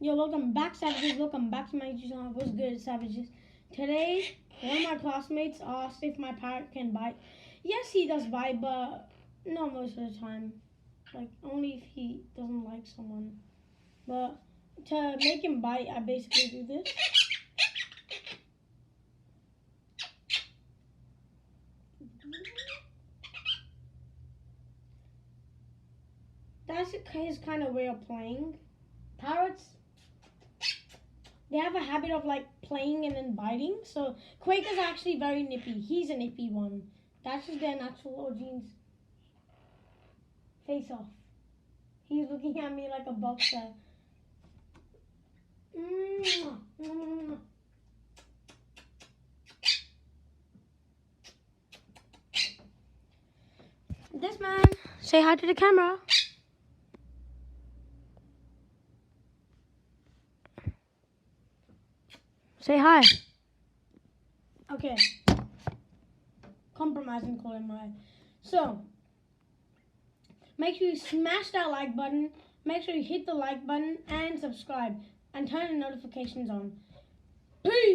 Yo, welcome back, savages. Welcome back to my YouTube channel. What's good, savages? Today, one of my classmates asked if my parrot can bite. Yes, he does bite, but not most of the time. Like, only if he doesn't like someone. But to make him bite, I basically do this. That's his kind of way of playing. Parrots, they have a habit of like playing and then biting. So Quake is actually very nippy. He's a nippy one. That's just their natural genes. Face off. He's looking at me like a boxer. This man. Say hi to the camera. Say hi. Okay. Compromise and call him hi. So, make sure you smash that like button. Make sure you hit the like button and subscribe. And turn the notifications on. Peace!